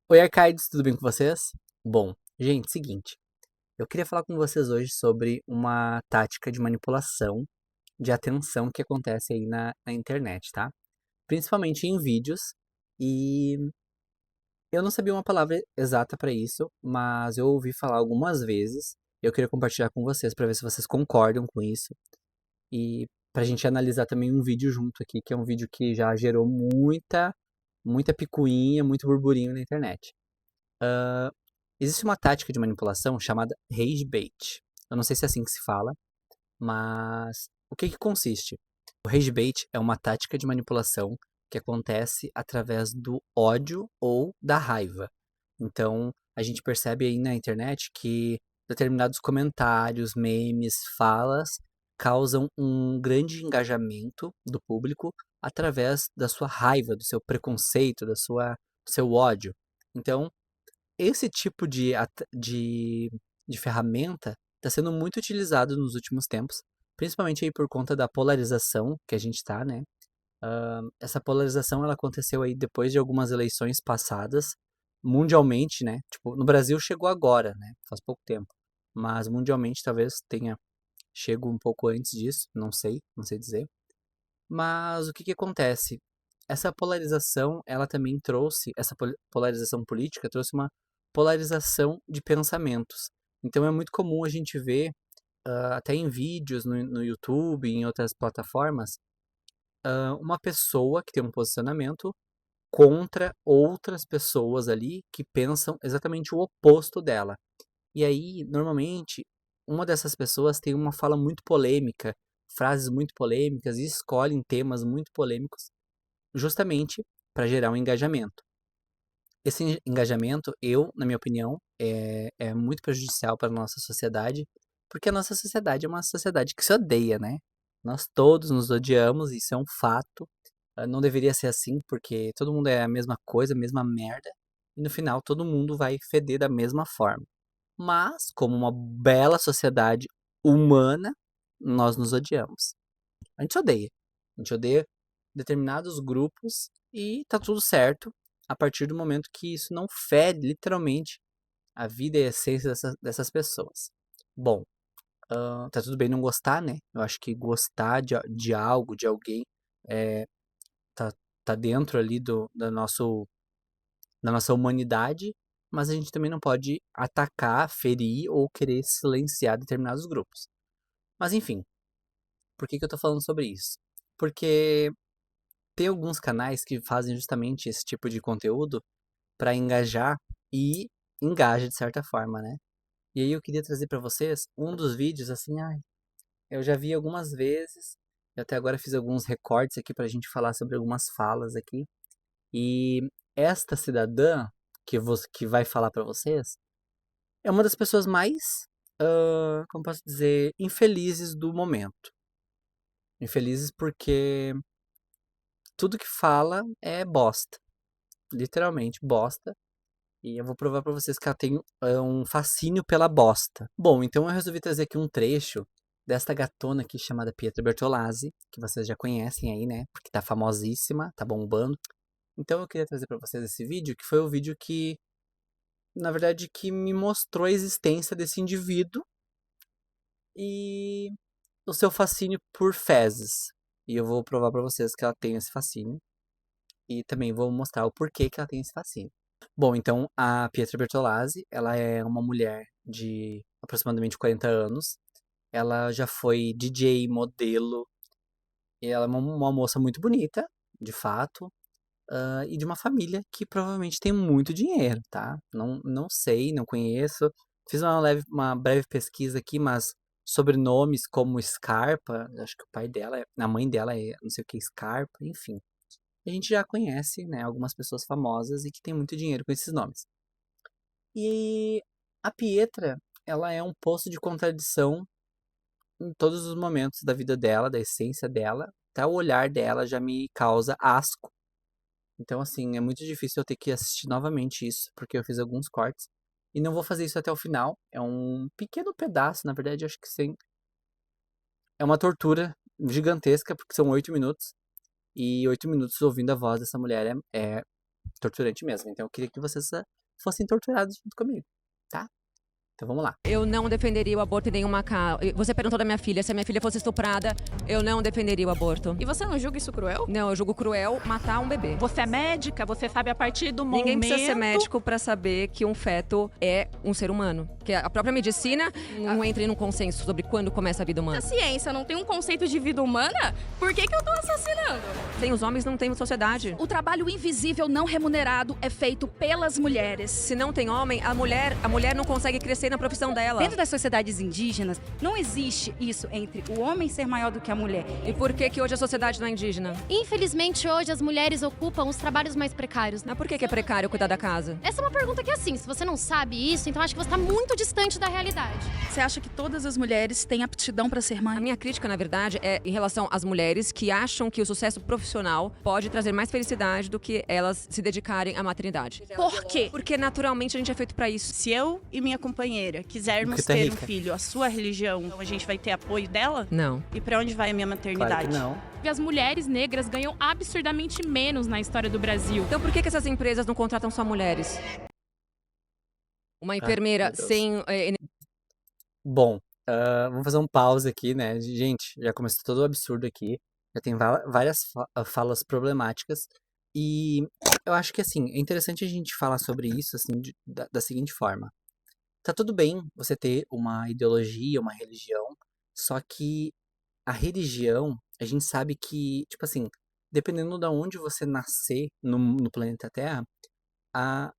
Oi, Arcaides, tudo bem com vocês? Bom, gente, seguinte, eu queria falar com vocês hoje sobre uma tática de manipulação de atenção que acontece aí na internet, tá? Principalmente em vídeos, e eu não sabia uma palavra exata para isso, mas eu ouvi falar algumas vezes. Eu queria compartilhar com vocês para ver se vocês concordam com isso e pra gente analisar também um vídeo junto aqui, que é um vídeo que já gerou muita picuinha, muito burburinho na internet. Existe uma tática de manipulação chamada rage bait. Eu não sei se é assim que se fala, mas o que que consiste? O rage bait é uma tática de manipulação que acontece através do ódio ou da raiva. Então, a gente percebe aí na internet que determinados comentários, memes, falas causam um grande engajamento do público através da sua raiva, do seu preconceito, do seu ódio. Então, esse tipo de ferramenta está sendo muito utilizado nos últimos tempos, principalmente aí por conta da polarização que a gente está, né? Essa polarização ela aconteceu aí depois de algumas eleições passadas, mundialmente, né? Tipo, no Brasil chegou agora, né? Faz pouco tempo. Mas mundialmente talvez tenha chego um pouco antes disso, não sei dizer. Mas o que que acontece? Essa polarização, ela também trouxe, essa polarização política trouxe uma polarização de pensamentos. Então é muito comum a gente ver, até em vídeos no YouTube, em outras plataformas, uma pessoa que tem um posicionamento contra outras pessoas ali que pensam exatamente o oposto dela. E aí, normalmente, uma dessas pessoas tem uma fala muito polêmica, frases muito polêmicas e escolhem temas muito polêmicos justamente para gerar um engajamento. Esse engajamento, na minha opinião, é muito prejudicial para a nossa sociedade, porque a nossa sociedade é uma sociedade que se odeia, né? Nós todos nos odiamos, isso é um fato. Não deveria ser assim, porque todo mundo é a mesma coisa, a mesma merda, e no final todo mundo vai feder da mesma forma. Mas, como uma bela sociedade humana, nós nos odiamos. A gente se odeia. A gente odeia determinados grupos e tá tudo certo a partir do momento que isso não fere literalmente a vida e a essência dessas pessoas. Bom, tá tudo bem não gostar, né? Eu acho que gostar de algo, de alguém, é, tá, tá dentro ali da nossa humanidade, mas a gente também não pode atacar, ferir ou querer silenciar determinados grupos. Mas enfim, por que que eu tô falando sobre isso? Porque tem alguns canais que fazem justamente esse tipo de conteúdo para engajar e engaja de certa forma, né? E aí eu queria trazer para vocês um dos vídeos assim, ai, eu já vi algumas vezes, eu até agora fiz alguns recortes aqui para a gente falar sobre algumas falas aqui. E esta cidadã que vai falar para vocês é uma das pessoas mais, como posso dizer, infelizes do momento. Infelizes porque tudo que fala é bosta, literalmente bosta. E eu vou provar pra vocês que ela tem um fascínio pela bosta. Bom, então eu resolvi trazer aqui um trecho desta gatona aqui chamada Pietra Bertolazzi, que vocês já conhecem aí, né? Porque tá famosíssima, tá bombando. Então eu queria trazer pra vocês esse vídeo, que foi o vídeo que, na verdade, que me mostrou a existência desse indivíduo e o seu fascínio por fezes. E eu vou provar pra vocês que ela tem esse fascínio. E também vou mostrar o porquê que ela tem esse fascínio. Bom, então a Pietra Bertolazzi, ela é uma mulher de aproximadamente 40 anos. Ela já foi DJ, modelo, e ela é uma moça muito bonita, de fato, e de uma família que provavelmente tem muito dinheiro, tá? Não sei, não conheço. Fiz uma breve pesquisa aqui, mas sobrenomes como Scarpa, acho que o pai dela, a mãe dela é não sei o que, Scarpa, enfim. A gente já conhece, né, algumas pessoas famosas e que tem muito dinheiro com esses nomes. E a Pietra, ela é um poço de contradição em todos os momentos da vida dela, da essência dela. Até o olhar dela já me causa asco. Então, assim, é muito difícil eu ter que assistir novamente isso, porque eu fiz alguns cortes. E não vou fazer isso até o final. É um pequeno pedaço, na verdade, acho que sim. É uma tortura gigantesca, porque são 8 minutos. E 8 minutos ouvindo a voz dessa mulher é torturante mesmo. Então eu queria que vocês fossem torturados junto comigo, tá? Então vamos lá. Eu não defenderia o aborto em nenhuma casa. Você perguntou da minha filha, se a minha filha fosse estuprada, eu não defenderia o aborto. E você não julga isso cruel? Não, eu julgo cruel matar um bebê. Você é médica, você sabe a partir do momento... Ninguém precisa ser médico pra saber que um feto é um ser humano. Que a própria medicina não entra em um consenso sobre quando começa a vida humana. A ciência não tem um conceito de vida humana? Por que eu tô assassinando? Sem os homens não tem sociedade. O trabalho invisível não remunerado é feito pelas mulheres. Se não tem homem, a mulher não consegue crescer na profissão dela. Dentro das sociedades indígenas, não existe isso entre o homem ser maior do que a mulher. E por que hoje a sociedade não é indígena? Infelizmente, hoje as mulheres ocupam os trabalhos mais precários. Mas por que é precário cuidar da casa? Essa é uma pergunta que, assim, se você não sabe isso, então acho que você está muito distante da realidade. Você acha que todas as mulheres têm aptidão para ser A mãe? minha crítica, na verdade, é em relação às mulheres que acham que o sucesso profissional pode trazer mais felicidade do que elas se dedicarem à maternidade. Por quê? Porque naturalmente a gente é feito pra isso. Se eu e minha companheira quisermos Porque tá ter um rica. filho, a sua religião, a gente vai ter apoio dela? Não. E pra onde vai a minha Claro maternidade? que não. E as mulheres negras ganham absurdamente menos na história do Brasil. Então por que essas empresas não contratam só mulheres? Uma enfermeira meu Deus. sem Bom, vamos fazer um pause aqui, né? Gente, já começou todo o absurdo aqui. Já tem várias falas problemáticas. E eu acho que, assim, é interessante a gente falar sobre isso, assim, da seguinte forma. Tá tudo bem você ter uma ideologia, uma religião, só que a religião, a gente sabe que, tipo assim, dependendo de onde você nascer no planeta Terra,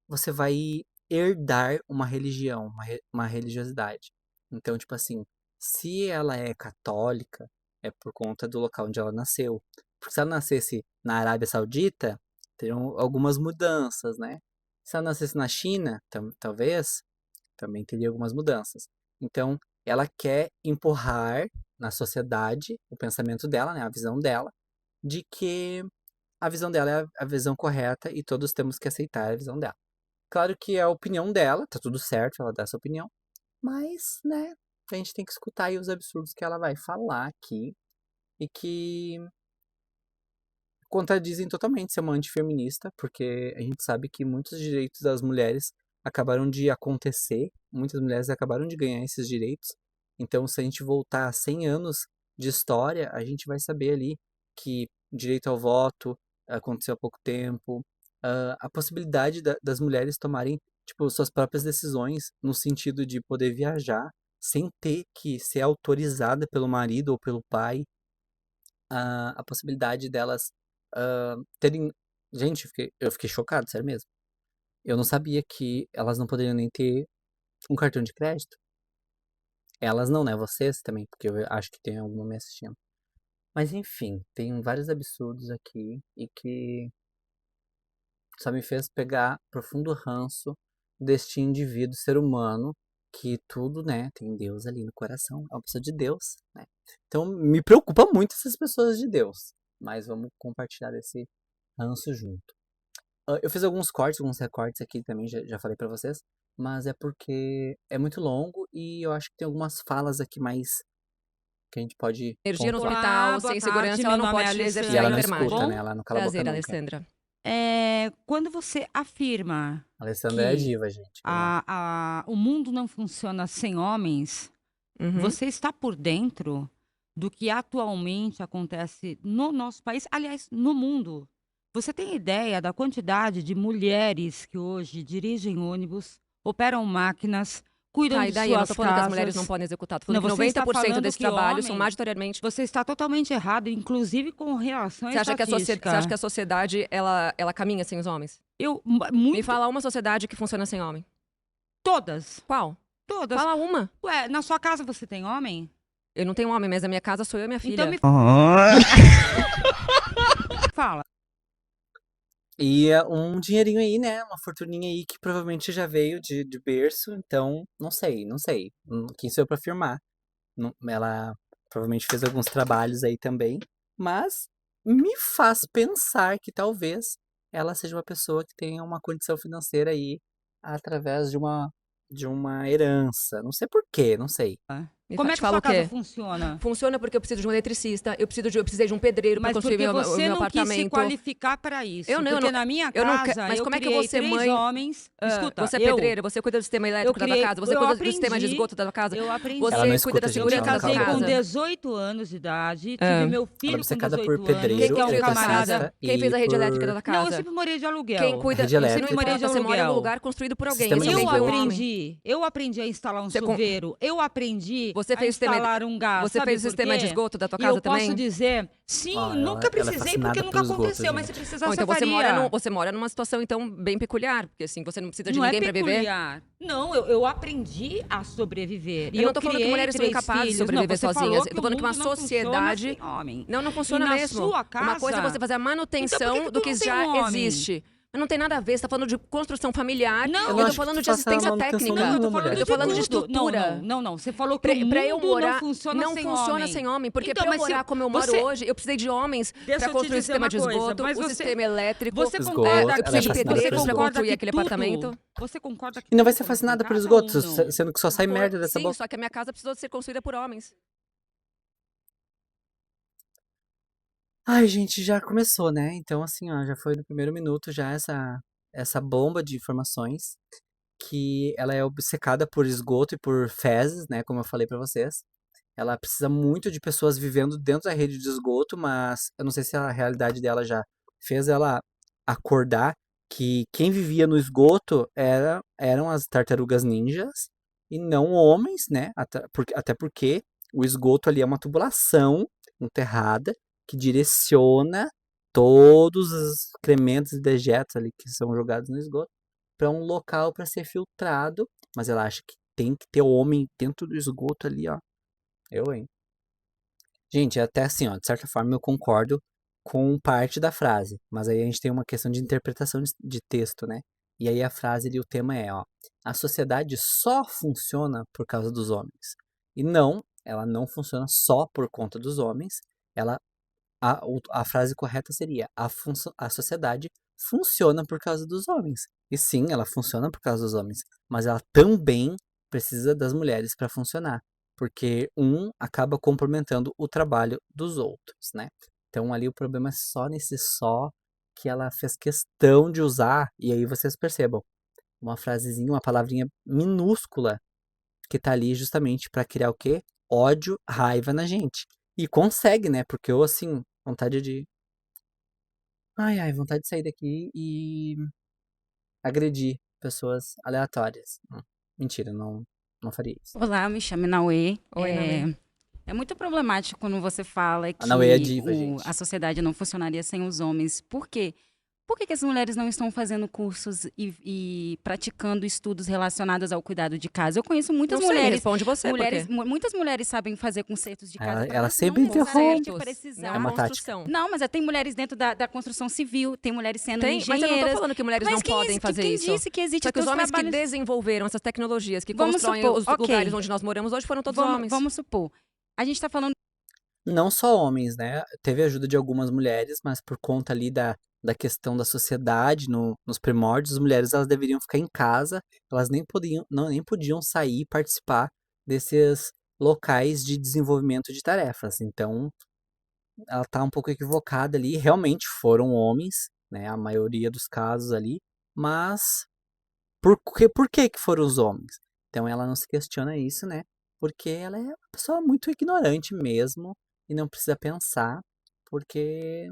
você vai herdar uma religião, uma religiosidade. Então, tipo assim, se ela é católica, é por conta do local onde ela nasceu. Porque se ela nascesse na Arábia Saudita, teriam algumas mudanças, né? Se ela nascesse na China, talvez, também teria algumas mudanças. Então, ela quer empurrar na sociedade o pensamento dela, né, a visão dela, de que a visão dela é a visão correta e todos temos que aceitar a visão dela. Claro que é a opinião dela, tá tudo certo, ela dá essa opinião, mas, né, a gente tem que escutar aí os absurdos que ela vai falar aqui e que contradizem totalmente ser uma antifeminista, porque a gente sabe que muitos direitos das mulheres acabaram de acontecer, muitas mulheres acabaram de ganhar esses direitos. Então, se a gente voltar a 100 anos de história, a gente vai saber ali que direito ao voto aconteceu há pouco tempo, a possibilidade das mulheres tomarem, tipo, suas próprias decisões, no sentido de poder viajar sem ter que ser autorizada pelo marido ou pelo pai, a possibilidade delas terem. Gente, eu fiquei chocado, sério mesmo. Eu não sabia que elas não poderiam nem ter um cartão de crédito. Elas não, né? Vocês também, porque eu acho que tem alguma me assistindo. Mas enfim, tem vários absurdos aqui e que só me fez pegar profundo ranço deste indivíduo, ser humano, que tudo, né, tem Deus ali no coração, é uma pessoa de Deus, né? Então me preocupa muito essas pessoas de Deus, mas vamos compartilhar esse ranço junto. Eu fiz alguns recortes aqui também, já falei pra vocês, mas é porque é muito longo e eu acho que tem algumas falas aqui mais que a gente pode energia no pontuar. hospital, boa sem tarde, segurança, meu ela não nome é pode Alessandra. exercer E ela a não enfermagem. escuta, né? Ela não cala a boca Prazer, nunca. Alessandra. Quando você afirma A Alessandra é a que diva, gente. Vamos lá. o mundo não funciona sem homens, Uhum. você está por dentro do que atualmente acontece no nosso país, aliás, no mundo. Você tem ideia da quantidade de mulheres que hoje dirigem ônibus, operam máquinas, cuidam Tá, de e daí? Eu não suas tô falando que as mulheres casas? não podem executar. Tô falando Não, que você está 90% falando desse que trabalho são homem- majoritariamente. Você está totalmente errado, inclusive com relação à Você acha que estatística. você acha que a sociedade, ela caminha sem os homens? Me Muito, fala uma sociedade que funciona sem homem. todas, Qual? todas. Fala uma. Ué, na sua casa você tem homem? Eu não tenho homem, mas na minha casa sou eu e minha filha. Então me fala. E um dinheirinho aí, né? Uma fortuninha aí que provavelmente já veio de berço, então não sei. Quem sou eu pra afirmar? Ela provavelmente fez alguns trabalhos aí também, mas me faz pensar que talvez ela seja uma pessoa que tenha uma condição financeira aí através de uma herança. Não sei por quê, não sei. Como é Te que falo sua o quê? casa funciona? Funciona porque eu preciso de um eletricista, eu precisei de um pedreiro para Mas construir porque meu você não quis se apartamento. qualificar para isso. Eu não, Porque na minha eu não casa, mas eu como é que eu vou criei ser 3 mãe? homens. Escuta, Você é pedreira, você cuida do sistema elétrico da tua criei, casa, você eu cuida do sistema de aprendi, esgoto da tua casa, eu aprendi. Ela não você escuta, cuida da gente, Eu me segurança ela da não tua casei cala a com boca. casa. 18 anos de idade, Ah. tive meu Ela é filho com obcecada 18 por anos, pedreiro, que é um construiu essa casa? camarada. Quem fez a rede elétrica da tua Não, eu casa? sempre morei de aluguel. Quem cuida? Rede Isso não elétrica. Morei de importa, você mora num aluguel. lugar construído por alguém. Sistema Esse de alguém foi um homem. Eu aprendi a instalar um Você com- chuveiro, eu aprendi Você a fez o sistema- instalar um gás. Você sabe fez o por sistema de quê? esgoto da tua E casa eu também? posso dizer, sim, Ó, nunca ela é precisei, fascinada porque nunca pelo esgoto, aconteceu, mas se gente. precisasse, Bom, então eu faria. você mora numa situação então bem peculiar, porque assim, você não precisa de Não ninguém é para viver. peculiar. Não, eu aprendi a sobreviver. E Eu não tô falando que criei mulheres são 3 incapazes de filhos. sobreviver Não, você sozinhas. falou Eu tô falando que uma o mundo não funciona sociedade- sem homem. Não funciona E na mesmo. sua Uma coisa é casa- você fazer a manutenção Então, por que do tu que não tem já um homem? existe. Mas não tem nada a ver, você tá falando de construção familiar, Não, eu eu tô acho que falando tu de faça a assistência manutenção técnica. nenhuma, Não, eu tô falando mulher. de Eu tô falando de tudo. estrutura. Não. Você falou que o Pra eu mundo morar, não funciona sem homem. sem homem. Porque Então, pra eu mas se morar como eu moro você- hoje, eu precisei de homens Deixa eu pra te construir o dizer sistema uma de coisa, esgoto, mas o você- sistema elétrico. Você Esgoto, concorda, ela é eu precisei de fascinada pedreiro por pra esgoto. construir aquele tudo- apartamento. Você concorda que E não vai tudo ser começa em fascinada por casa esgoto, ou não? sendo que só sai merda dessa Sim, boca. só que a minha casa precisou ser construída por homens. Ai, gente, já começou, né? Então, assim, ó, já foi no primeiro minuto já essa bomba de informações que ela é obcecada por esgoto e por fezes, né? Como eu falei pra vocês. Ela precisa muito de pessoas vivendo dentro da rede de esgoto, mas eu não sei se a realidade dela já fez ela acordar que quem vivia no esgoto eram as tartarugas ninjas e não homens, né? Até porque o esgoto ali é uma tubulação enterrada que direciona todos os excrementos e dejetos ali que são jogados no esgoto para um local para ser filtrado, mas ela acha que tem que ter homem dentro do esgoto ali, ó. Hein? Gente, até assim, ó, de certa forma eu concordo com parte da frase, mas aí a gente tem uma questão de interpretação de texto, né? E aí a frase ali, o tema é, ó, a sociedade só funciona por causa dos homens. E não, ela não funciona só por conta dos homens, a frase correta seria: a sociedade funciona por causa dos homens. E sim, ela funciona por causa dos homens, mas ela também precisa das mulheres para funcionar, porque um acaba complementando o trabalho dos outros, né? Então ali o problema é só nesse só que ela fez questão de usar, e aí vocês percebam, uma frasezinha, uma palavrinha minúscula que tá ali justamente para criar o quê? Ódio, raiva na gente. E consegue, né? Porque eu, assim, vontade de. Ai, vontade de sair daqui e agredir pessoas aleatórias. Mentira, não faria isso. Olá, me chamo Nauê. Oi, Nauê. É muito problemático quando você fala que Nauê é diva, gente. a sociedade não funcionaria sem os homens. Por quê? Por que as mulheres não estão fazendo cursos e praticando estudos relacionados ao cuidado de casa? Eu conheço muitas Não sei, mulheres. responde você, Muitas mulheres sabem fazer consertos de casa. Ela mas sempre não necessariamente interrompe. precisar. É uma tática. construção. Não, mas tem mulheres dentro da construção civil, tem mulheres sendo Tem, mas eu não tô engenheiras. falando que mulheres Mas não podem fazer quem isso. disse que existe Só que os tantos homens que trabalhos- desenvolveram essas tecnologias, que Vamos constroem supor, os ok. lugares onde nós moramos hoje foram todos homens. Vamos supor. A gente está falando Não só homens, né? Teve ajuda de algumas mulheres, mas por conta ali da questão da sociedade, nos primórdios, as mulheres elas deveriam ficar em casa, elas nem podiam sair e participar desses locais de desenvolvimento de tarefas. Então, ela tá um pouco equivocada ali. Realmente foram homens, né? A maioria dos casos ali, mas por que que foram os homens? Então ela não se questiona isso, né? Porque ela é uma pessoa muito ignorante mesmo e não precisa pensar, porque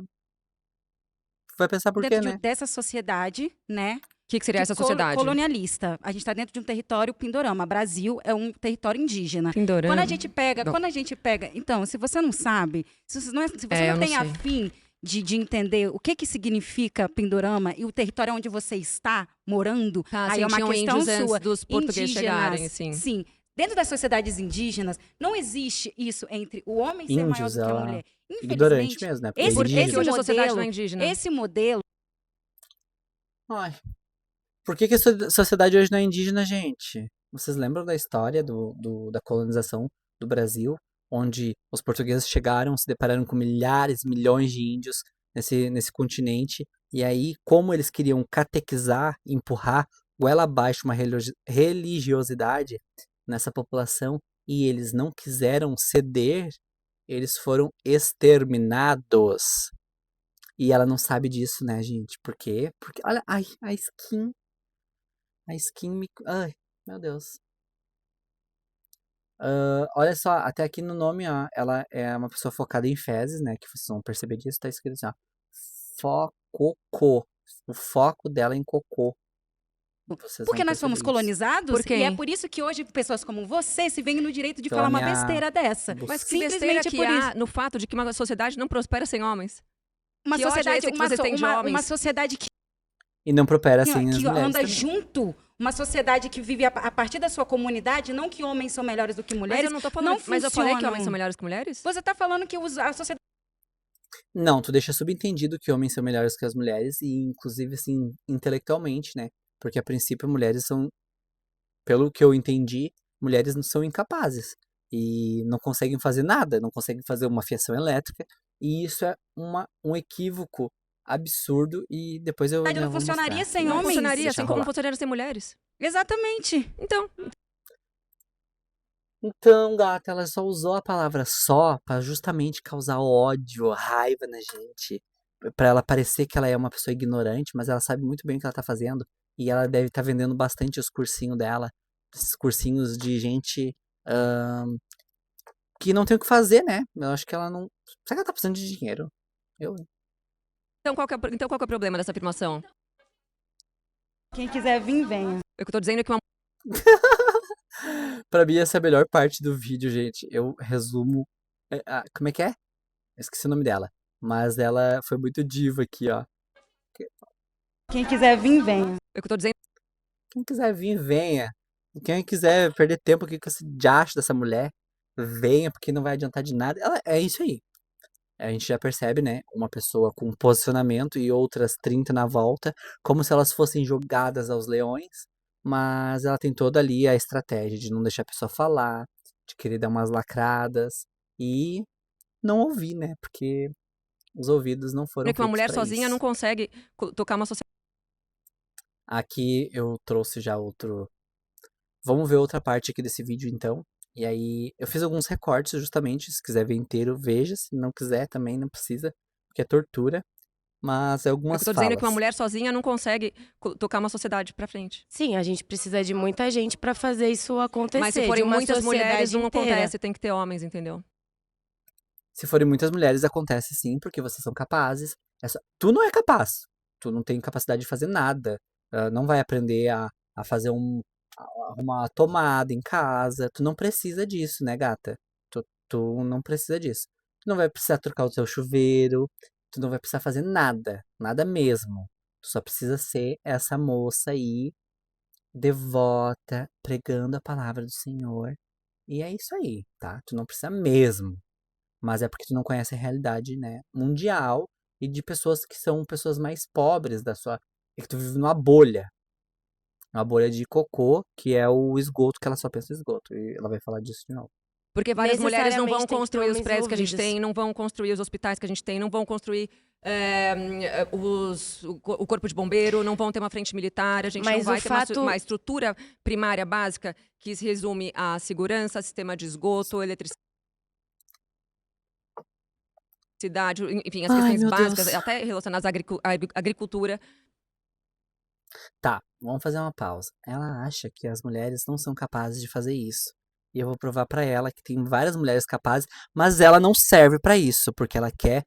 vai pensar por quê, dentro né? dessa sociedade, né? O que seria essa que sociedade? colonialista. A gente está dentro de um território Pindorama. Brasil é um território indígena. Pindorama. Quando a gente pega, Não. então, se você não sabe, se você não, eu não tem sei. afim de entender o que significa Pindorama e o território onde você está morando, Tá, aí é uma tinham questão índios antes sua. dos portugueses chegarem, Indígenas, assim. Sim. Dentro das sociedades indígenas, não existe isso entre o homem ser maior Índios, do que a ela mulher. ignorante Infelizmente, mesmo, né? Porque esse- Por que indígena. que hoje a sociedade não é modelo- indígena? esse modelo Ai, por que que a sociedade hoje não é indígena, gente? Vocês lembram da história da colonização do Brasil, onde os portugueses chegaram, se depararam com milhares, milhões de índios nesse continente, e aí, como eles queriam catequizar, empurrar goela abaixo uma religiosidade nessa população, e eles não quiseram ceder, eles foram exterminados. E ela não sabe disso, né, gente? Por quê? Porque, olha, ai, a skin me. Ai, meu Deus. Olha só, até aqui no nome, ó, ela é uma pessoa focada em fezes, né? Que vocês vão perceber disso, tá escrito assim, ó. Fococô. O foco dela é em cocô. Vocês Porque vão nós fomos perceber isso. colonizados Por e é quem? por isso que hoje pessoas como você se veem no direito de Pela falar uma minha besteira dessa. Mas que Simplesmente besteira que por isso. há no fato de que uma sociedade não prospera sem homens? Uma Que ódio é sociedade, esse que você tem de uma homens? sociedade E não prospera assim as que mulheres anda também. junto, uma sociedade que vive a partir da sua comunidade, não que homens são melhores do que Mas mulheres. eu não tô falando, mas eu falei que homens são melhores que mulheres? Você está falando que a sociedade Não, tu deixa subentendido que homens são melhores que as mulheres, e inclusive, assim, intelectualmente, né? Porque a princípio mulheres são, pelo que eu entendi, mulheres não são incapazes. E não conseguem fazer nada, não conseguem fazer uma fiação elétrica. E isso é um equívoco absurdo. E depois eu ainda não vou funcionaria mostrar. sem Não homens. funcionaria, Deixa assim como não rolar. funcionaria sem mulheres. Exatamente. Então, Então, gata, ela só usou a palavra só pra justamente causar ódio, raiva na gente. Pra ela parecer que ela é uma pessoa ignorante, mas ela sabe muito bem o que ela tá fazendo. E ela deve estar vendendo bastante os cursinhos dela. Esses cursinhos de gente ahn, que não tem o que fazer, né? Eu acho que ela não. Será que ela tá precisando de dinheiro? Eu. então qual que é o problema dessa afirmação? Quem quiser vir, venha. Eu que tô dizendo é que uma Pra mim, essa é a melhor parte do vídeo, gente. Eu resumo. Como é que é? Eu esqueci o nome dela. Mas ela foi muito diva aqui, ó. Quem quiser vir, venha. eu que tô dizendo Quem quiser vir, venha. Quem quiser perder tempo aqui com esse diacho dessa mulher, venha, porque não vai adiantar de nada. É isso aí. A gente já percebe, né? Uma pessoa com posicionamento e outras 30 na volta, como se elas fossem jogadas aos leões. Mas ela tem toda ali a estratégia de não deixar a pessoa falar, de querer dar umas lacradas e não ouvir, né? Porque os ouvidos não foram que uma feitos mulher pra sozinha não isso. consegue tocar uma sociedade. Aqui eu trouxe já outro. Vamos ver outra parte aqui desse vídeo, então. E aí, eu fiz alguns recortes, justamente. Se quiser ver inteiro, veja. Se não quiser, também não precisa, porque é tortura. Mas é Eu algumas que tô dizendo é que uma falas. mulher sozinha não consegue tocar uma sociedade pra frente. Sim, a gente precisa de muita gente pra fazer isso acontecer. Mas se de forem uma muitas mulheres, sociedade não inteira. acontece, tem que ter homens, entendeu? Se forem muitas mulheres, acontece sim, porque vocês são capazes. Tu não é capaz. Tu não tem capacidade de fazer nada. Não vai aprender a fazer uma tomada em casa. Tu não precisa disso, né, gata? Tu não precisa disso. Tu não vai precisar trocar o teu chuveiro. Tu não vai precisar fazer nada. Nada mesmo. Tu só precisa ser essa moça aí, devota, pregando a palavra do Senhor. E é isso aí, tá? Tu não precisa mesmo. Mas é porque tu não conhece a realidade, né, mundial e de pessoas que são pessoas mais pobres da sua. É que tu vive numa bolha. Uma bolha de cocô, que é o esgoto, que ela só pensa em esgoto. E ela vai falar disso de novo. Porque várias mulheres não vão Necessariamente tem que ter construir os homens prédios que a gente envolvidos. tem, não vão construir os hospitais que a gente tem, não vão construir o corpo de bombeiro, não vão ter uma frente militar, a gente não Mas vai o ter fato- uma estrutura primária básica que se resume a segurança, sistema de esgoto, eletricidade, enfim, as Ai, questões meu básicas, Deus. até relacionadas à agricultura. Tá, vamos fazer uma pausa. Ela acha que as mulheres não são capazes de fazer isso. E eu vou provar pra ela que tem várias mulheres capazes, mas ela não serve pra isso, porque ela quer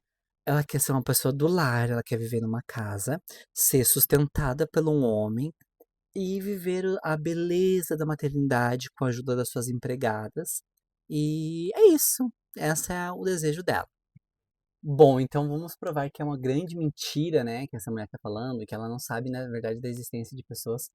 ser uma pessoa do lar, ela quer viver numa casa, ser sustentada por um homem e viver a beleza da maternidade com a ajuda das suas empregadas. E é isso. Esse é o desejo dela. Bom, então vamos provar que é uma grande mentira, né, que essa mulher tá falando, e que ela não sabe, na verdade, da existência de pessoas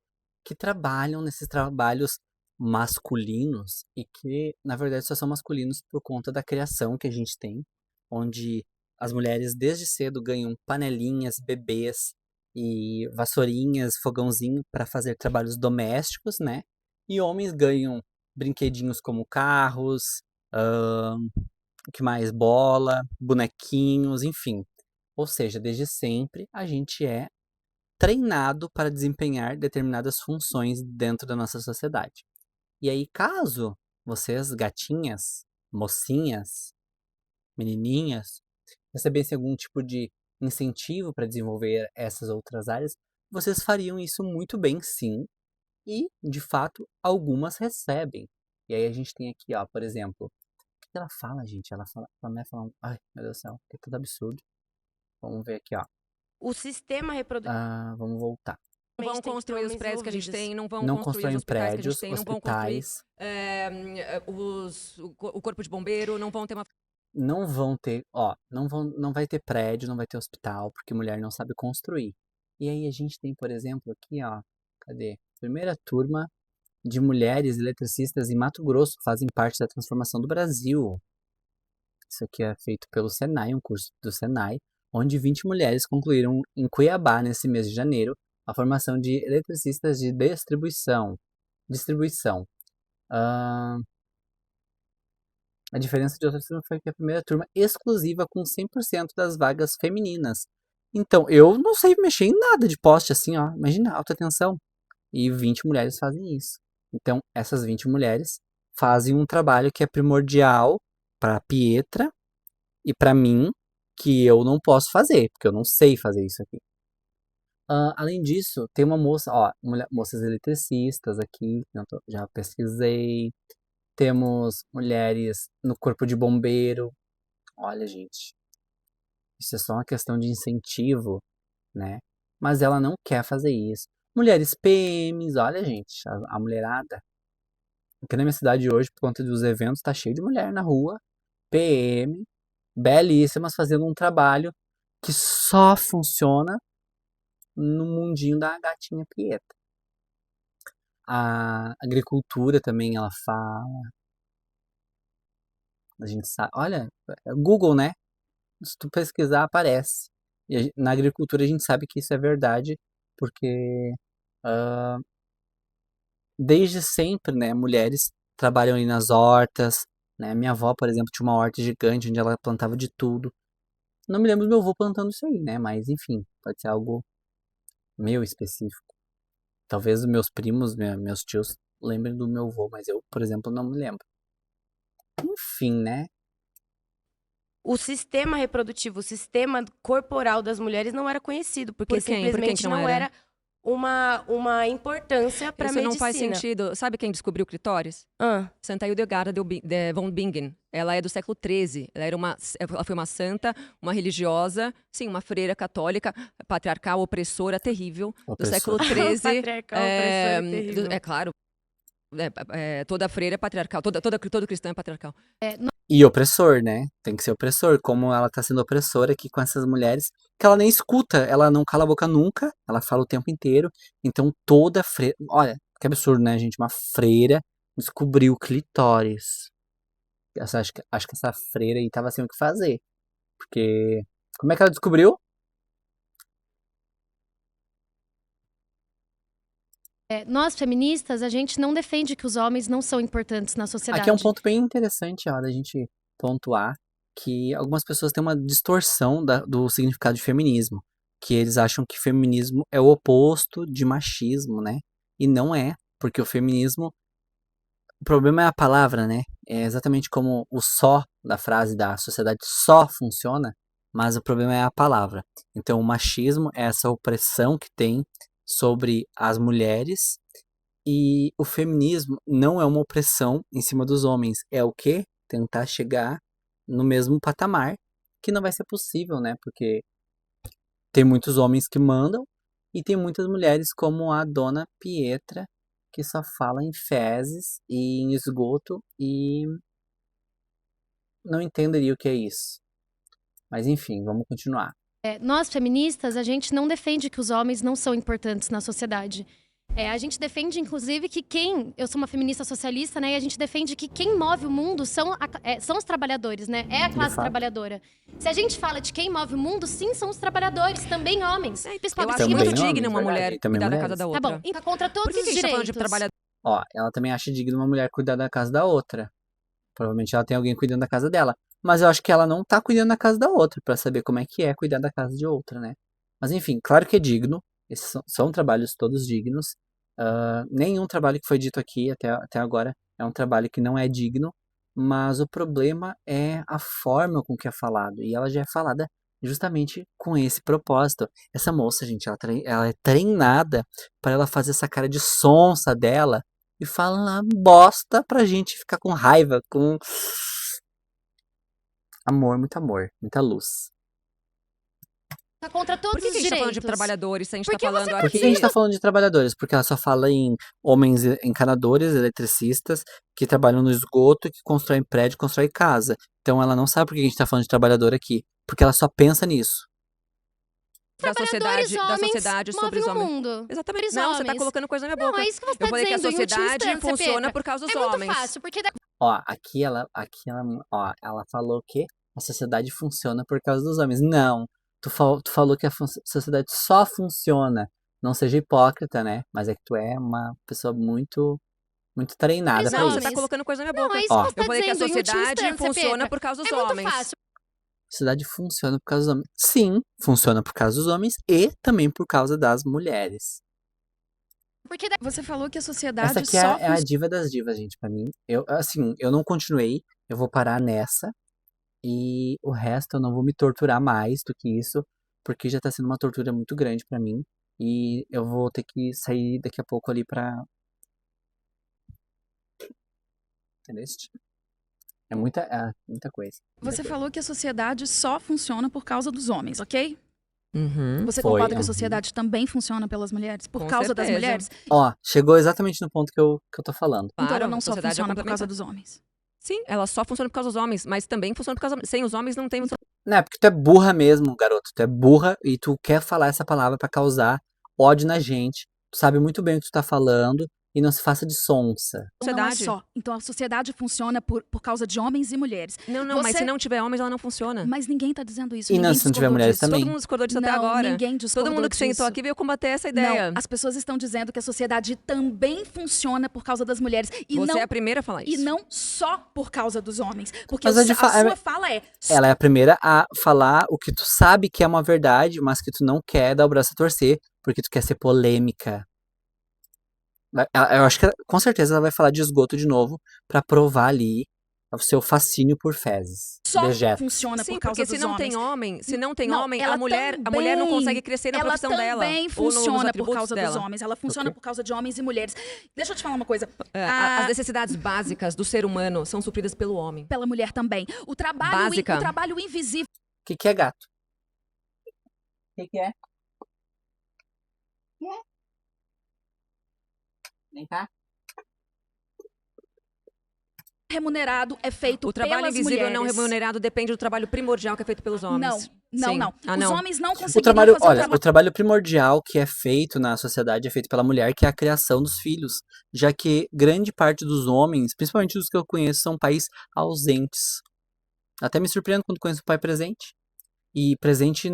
que trabalham nesses trabalhos masculinos e que, na verdade, só são masculinos por conta da criação que a gente tem, onde as mulheres desde cedo ganham panelinhas, bebês e vassourinhas, fogãozinho para fazer trabalhos domésticos, né? E homens ganham brinquedinhos como carros, o que mais? Bola, bonequinhos, enfim. Ou seja, desde sempre a gente é treinado para desempenhar determinadas funções dentro da nossa sociedade. E aí, caso vocês, gatinhas, mocinhas, menininhas, recebessem algum tipo de incentivo para desenvolver essas outras áreas, vocês fariam isso muito bem, sim. E, de fato, algumas recebem. E aí a gente tem aqui, ó, por exemplo, o que ela fala, gente? Ela vai falar, ai, meu Deus do céu, é tudo absurdo. Vamos ver aqui, ó. O sistema reprodutivo. Vamos voltar. Não vão tem que ter construir os homens prédios que a gente envolvidos. tem, não vão Não construir os constroem hospitais que a gente prédios, tem, não vão construir hospitais. o corpo de bombeiro, não vão ter uma. Não vão ter, ó, não vai ter prédio, não vai ter hospital, porque mulher não sabe construir. E aí a gente tem, por exemplo, aqui, ó, cadê? Primeira turma de mulheres eletricistas em Mato Grosso fazem parte da transformação do Brasil. Isso aqui é feito pelo Senai, um curso do Senai, onde 20 mulheres concluíram em Cuiabá, nesse mês de janeiro, a formação de eletricistas de distribuição. A diferença de outras turmas foi que a primeira turma exclusiva com 100% das vagas femininas. Então, eu não sei mexer em nada de poste assim, ó. Imagina, alta tensão. E 20 mulheres fazem isso. Então, essas 20 mulheres fazem um trabalho que é primordial para a Pietra e para mim, que eu não posso fazer, porque eu não sei fazer isso aqui. Além disso, tem uma moça, ó, moças eletricistas aqui, já pesquisei. Temos mulheres no corpo de bombeiro. Olha, gente, isso é só uma questão de incentivo, né? Mas ela não quer fazer isso. Mulheres PMs, olha, gente, a mulherada. Aqui na minha cidade hoje, por conta dos eventos, tá cheio de mulher na rua. PM, belíssimas, fazendo um trabalho que só funciona no mundinho da gatinha Pieta. A agricultura também, ela fala. A gente sabe. Olha, Google, né? Se tu pesquisar, aparece. E na agricultura a gente sabe que isso é verdade, porque desde sempre, né, mulheres trabalham ali nas hortas, né? Minha avó, por exemplo, tinha uma horta gigante onde ela plantava de tudo. Não me lembro do meu avô plantando isso aí, né? Mas enfim, pode ser algo meu específico. Talvez os meus primos, meus tios lembrem do meu avô, mas eu, por exemplo, não me lembro. Enfim, né? O sistema reprodutivo, o sistema corporal das mulheres não era conhecido, porque Por quem? Por quem simplesmente que não não era? era uma importância para a Isso medicina. não faz sentido. Sabe quem descobriu o clitóris? Ah, Santa Hildegarda de von Bingen. Ela é do século XIII. Ela foi uma santa, uma religiosa, sim, uma freira católica, patriarcal, opressora, terrível, do século XIII. patriarcal, opressora e terrível. É claro. Toda freira é patriarcal, todo cristão é patriarcal. E opressor, né? Tem que ser opressor. Como ela tá sendo opressora aqui com essas mulheres, que ela nem escuta, ela não cala a boca nunca, ela fala o tempo inteiro. Então toda freira. Olha, que absurdo, né, gente? Uma freira descobriu o clitóris. Acho que essa freira aí tava sem o que fazer. Porque. Como é que ela descobriu? Nós, feministas, a gente não defende que os homens não são importantes na sociedade. Aqui é um ponto bem interessante, ó, da gente pontuar que algumas pessoas têm uma distorção do significado de feminismo. Que eles acham que feminismo é o oposto de machismo, né? E não é, porque o feminismo. O problema é a palavra, né? É exatamente como o só da frase da sociedade só funciona, mas o problema é a palavra. Então, o machismo é essa opressão que tem sobre as mulheres e o feminismo não é uma opressão em cima dos homens. É o quê? Tentar chegar no mesmo patamar, que não vai ser possível, né? Porque tem muitos homens que mandam e tem muitas mulheres como a dona Pietra, que só fala em fezes e em esgoto e não entenderia o que é isso. Mas enfim, vamos continuar. Nós, feministas, a gente não defende que os homens não são importantes na sociedade. A gente defende, inclusive, que eu sou uma feminista socialista, né? E a gente defende que quem move o mundo são os trabalhadores, né? É a classe trabalhadora. Se a gente fala de quem move o mundo, sim, são os trabalhadores, também homens. Eu acho Também muito homens, digno uma verdade, mulher também cuidar da mulheres. casa da Tá outra. bom, então contra todos Por que os a gente tá falando direitos. de trabalhador? Ó, ela também acha digno uma mulher cuidar da casa da outra. Provavelmente ela tem alguém cuidando da casa dela. Mas eu acho que ela não tá cuidando da casa da outra, pra saber como é que é cuidar da casa de outra, né? Mas enfim, claro que é digno. Esses são trabalhos todos dignos. Nenhum trabalho que foi dito aqui até agora é um trabalho que não é digno, mas o problema é a forma com que é falado. E ela já é falada justamente com esse propósito. Essa moça, gente, ela é treinada para ela fazer essa cara de sonsa dela e falar bosta pra gente ficar com raiva, com amor, muita luz. Tá contra Por todos que os a gente tá falando de direitos. trabalhadores se a gente Por tá que falando você Por que a gente aqui... tá falando de trabalhadores? Porque ela só fala em homens encanadores, eletricistas, que trabalham no esgoto, que constroem prédio, constroem casa. Então ela não sabe por que a gente tá falando de trabalhador aqui. Porque ela só pensa nisso. da Trabalhadores sociedade homens sobre os movem o homens. mundo. Exatamente. Os Não, você tá homens. colocando coisa na minha Não, boca. é isso que você Eu tá falei que a dizendo em última sociedade instância, funciona Petra. por causa dos É muito homens. fácil, porque Ó, ó, ela falou que a sociedade funciona por causa dos homens. Não, tu falou que a sociedade só funciona. Não seja hipócrita, né? Mas é que tu é uma pessoa muito treinada pra Não, isso. você tá colocando coisa na minha Não, boca. é isso Ó. que você Eu tá falei que a dizendo em última sociedade instância, funciona Petra. por causa dos É muito homens. fácil. A sociedade funciona por causa dos homens. Sim, funciona por causa dos homens e também por causa das mulheres. Porque você falou que a Essa sociedade aqui só é a diva das divas, gente, pra mim. Eu não continuei, eu vou parar nessa. E o resto eu não vou me torturar mais do que isso, porque já tá sendo uma tortura muito grande pra mim. E eu vou ter que sair daqui a pouco ali pra. Entendeu? É muita coisa. Você falou que a sociedade só funciona por causa dos homens, ok? Uhum. Você Foi, concorda que a uhum. sociedade também funciona pelas mulheres? Por Com causa das certeza. mulheres? Ó, chegou exatamente no ponto que eu tô falando. Então Claro, ela não a só sociedade é funciona por causa complementar. dos homens. Sim, ela só funciona por causa dos homens, mas também funciona por causa... Sem os homens não tem... Não, é porque tu é burra mesmo, garoto. Tu é burra e tu quer falar essa palavra pra causar ódio na gente. Tu sabe muito bem o que tu tá falando e não se faça de sonsa. Então não é Sociedade. só. Então a sociedade funciona por causa de homens e mulheres. Não, mas Você- se não tiver homens, ela não funciona. Mas ninguém tá dizendo isso. E não, ninguém se não tiver discordou mulheres disso. também. Todo mundo discordou disso até Não, agora. ninguém discordou Todo mundo que sentou disso. aqui veio combater essa ideia. Não, as pessoas estão dizendo que a sociedade também funciona por causa das mulheres. E Você não, é a primeira a falar e isso. não só por causa dos homens. Porque Mas a, a de a fa- sua fala é... Ela é a primeira a falar o que tu sabe que é uma verdade, mas que tu não quer dar o braço a torcer, porque tu quer ser polêmica. Eu acho que com certeza ela vai falar de esgoto de novo pra provar ali o seu fascínio por fezes. Só Dejetos. funciona Sim, por causa porque dos se não homens. tem homem, se não tem Não, homem, ela a mulher não consegue crescer na profissão dela. Ela também ou nos funciona por atributos causa dos dela. homens. Ela funciona quê? por causa de homens e mulheres. Deixa eu te falar uma coisa. As necessidades básicas do ser humano são supridas pelo homem. Pela mulher também. O trabalho, Básica. o trabalho invisível. O que é gato? O que é? Vem cá. remunerado é feito O trabalho pelas invisível mulheres. não remunerado depende do trabalho primordial que é feito pelos homens. Não, Sim. não. Ah, Os não. homens não O conseguiriam trabalho, fazer olha, o trabalho. o trabalho primordial que é feito na sociedade é feito pela mulher, que é a criação dos filhos, já que grande parte dos homens, principalmente os que eu conheço, são pais ausentes. Até me surpreendo quando conheço o pai presente. E presente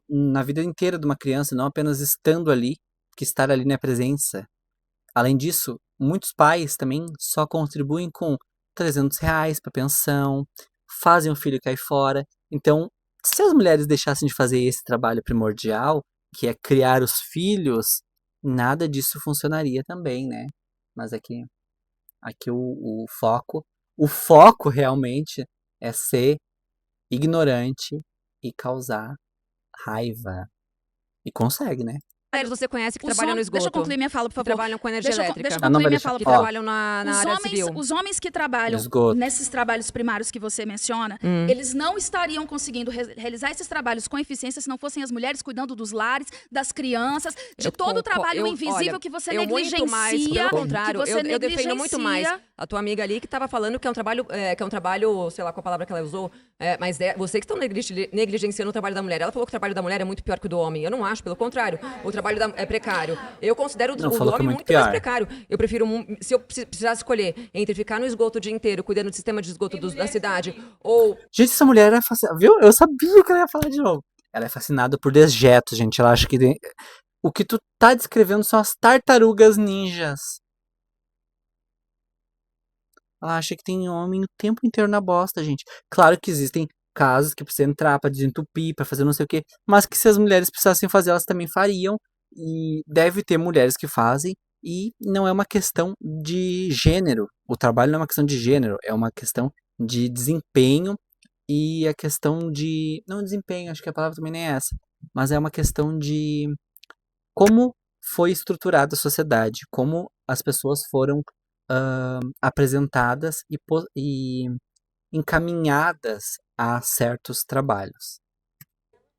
na vida inteira de uma criança, não apenas estando ali, que estar ali não é presença. Além disso, muitos pais também só contribuem com R$ 300 para pensão, fazem o filho cair fora. Então, se as mulheres deixassem de fazer esse trabalho primordial, que é criar os filhos, nada disso funcionaria também, né? Mas aqui o foco realmente é ser ignorante e causar raiva. E consegue, né? Mulheres você conhece que Os trabalham no homens- esgoto? deixa eu concluir minha fala, por Que favor. trabalham com energia Deixa eu elétrica. concluir Ah, não vai minha deixar. fala, Que por favor. trabalham na área civil. Os homens que trabalham Esgoto. nesses trabalhos primários que você menciona, eles não estariam conseguindo realizar esses trabalhos com eficiência se não fossem as mulheres cuidando dos lares, das crianças, de todo o trabalho invisível olha, que você eu negligencia. muito mais, pelo contrário, que você eu defendo muito mais negligencia. a tua amiga ali que estava falando que é um trabalho, sei lá qual a palavra que ela usou, mas você que estão negligenciando o trabalho da mulher. Ela falou que o trabalho da mulher é muito pior que o do homem. Eu não acho, pelo contrário. O trabalho é precário. Eu considero Não, o do falou que é homem muito muito mais pior. precário. Eu prefiro, se eu precisasse escolher entre ficar no esgoto o dia inteiro, cuidando do sistema de esgoto da cidade, ou Gente, essa mulher é fascinada. Viu? Eu sabia que ela ia falar de novo. Ela é fascinada por dejetos, gente. Ela acha que o que tu tá descrevendo são as tartarugas ninjas. Ela acha que tem homem o tempo inteiro na bosta, gente. Claro que existem casos que precisa entrar pra desentupir, pra fazer não sei o quê, mas que se as mulheres precisassem fazer, elas também fariam. E deve ter mulheres que fazem, E não é uma questão de gênero. O trabalho não é uma questão de gênero, é uma questão de desempenho e a questão de. Não desempenho, acho que a palavra também nem é essa. Mas é uma questão de como foi estruturada a sociedade, como as pessoas foram apresentadas e encaminhadas a certos trabalhos.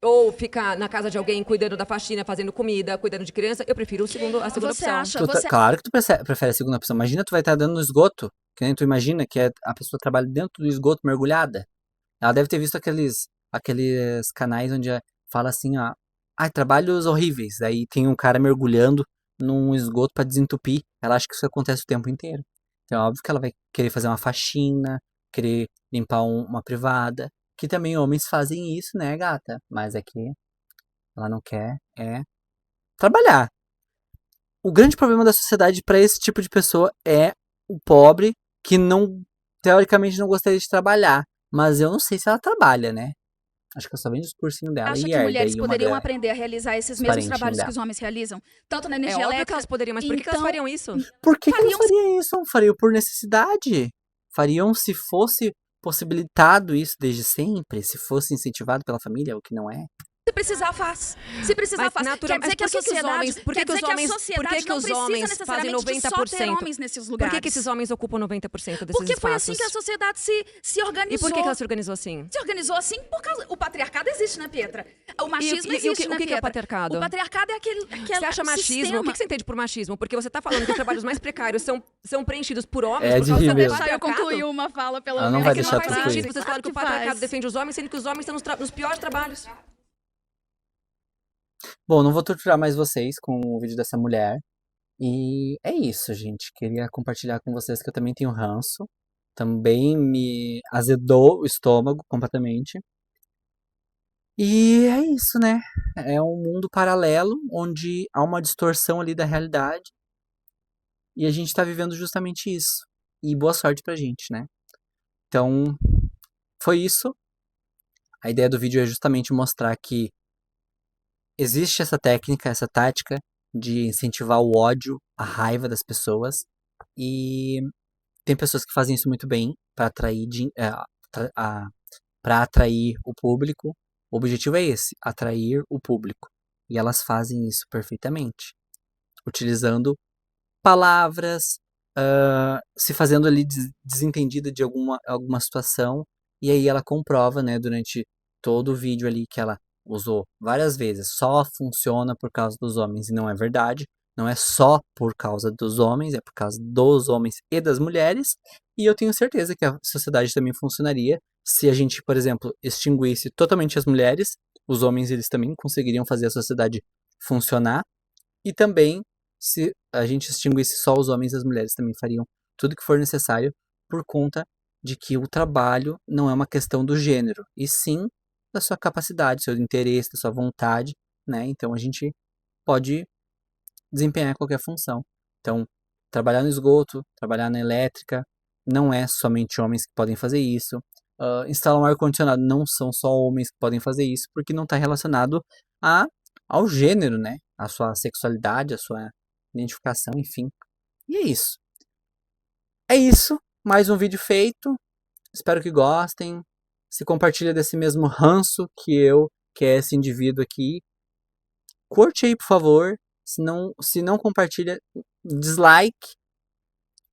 Ou ficar na casa de alguém cuidando da faxina, fazendo comida, cuidando de criança, eu prefiro a segunda Você opção. acha, você Claro que tu prefere a segunda opção. Imagina tu vai estar dando no esgoto, que nem tu imagina que a pessoa trabalha dentro do esgoto mergulhada. Ela deve ter visto aqueles canais onde fala assim, ó, trabalhos horríveis. Aí tem um cara mergulhando num esgoto pra desentupir. Ela acha que isso acontece o tempo inteiro. Então é óbvio que ela vai querer fazer uma faxina, querer limpar uma privada. Que também homens fazem isso, né, gata? Mas é que ela não quer trabalhar. O grande problema da sociedade para esse tipo de pessoa é o pobre que não, teoricamente, não gostaria de trabalhar. Mas eu não sei se ela trabalha, né? Acho que eu só vejo os cursinhos dela acha e que herda mulheres aí uma poderiam grana. aprender a realizar esses Os mesmos parentinhos trabalhos que dela. os homens realizam? Tanto na É energia óbvio que elétrica. elas poderiam, mas por que elas Então, fariam isso? Por que Fariam não faria isso? Fariam por necessidade. Fariam se fosse possibilitado isso desde sempre, se fosse incentivado pela família, o que não é. Se precisar, faz. Se precisar, Mas faz. natural- Quer dizer mas que a por que que os sociedade, homens- por que quer que os dizer que a homens- sociedade por que que não os precisa homens necessariamente fazem de só ter 90%? homens nesses Por lugares. que esses homens ocupam 90% desses Porque foi espaços? assim que a sociedade se organizou. E por que ela se organizou assim? Se organizou assim por causa... O patriarcado existe, né, Pietra? O machismo E existe, né, o que é o Pietra? patriarcado? O patriarcado é aquele Você acha machismo? O que você entende por machismo? Porque você tá falando que os trabalhos mais precários são preenchidos por homens É por causa de do rível. Deixar eu patriarcado? concluir uma fala, pelo Ela não menos. vai É que deixar não tu faz concluir. sentido. Vocês falam que o Claro que patriarcado faz. defende os homens, sendo que os homens estão nos piores trabalhos. Bom, não vou torturar mais vocês com o vídeo dessa mulher. E é isso, gente. Queria compartilhar com vocês que eu também tenho ranço. Também me azedou o estômago completamente. E é isso, né? É um mundo paralelo onde há uma distorção ali da realidade. E a gente tá vivendo justamente isso. E boa sorte pra gente, né? Então, foi isso. A ideia do vídeo é justamente mostrar que existe essa técnica, essa tática de incentivar o ódio, a raiva das pessoas. E tem pessoas que fazem isso muito bem para atrair, para atrair o público. O objetivo é esse, atrair o público. E elas fazem isso perfeitamente, utilizando palavras, se fazendo ali desentendida de alguma situação. E aí ela comprova, né, durante todo o vídeo ali que ela usou várias vezes. Só funciona por causa dos homens e não é verdade. Não é só por causa dos homens, é por causa dos homens e das mulheres. E eu tenho certeza que a sociedade também funcionaria se a gente, por exemplo, extinguisse totalmente as mulheres. Os homens, eles também conseguiriam fazer a sociedade funcionar. E também, se a gente extinguisse só os homens, as mulheres também fariam tudo que for necessário por conta de que o trabalho não é uma questão do gênero, e sim da sua capacidade, do seu interesse, da sua vontade, né? Então a gente pode desempenhar qualquer função. Então, trabalhar no esgoto, trabalhar na elétrica, não é somente homens que podem fazer isso. Instalar um ar-condicionado, não são só homens que podem fazer isso, porque não está relacionado ao gênero, né? A sua sexualidade, a sua identificação, enfim. E é isso. É isso. Mais um vídeo feito. Espero que gostem. Se compartilha desse mesmo ranço que é esse indivíduo aqui. Curte aí, por favor. Se não compartilha, dislike.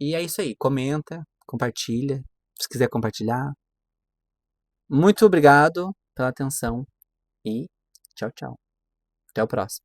E é isso aí. Comenta, compartilha. Se quiser compartilhar. Muito obrigado pela atenção. E tchau, tchau. Até o próximo.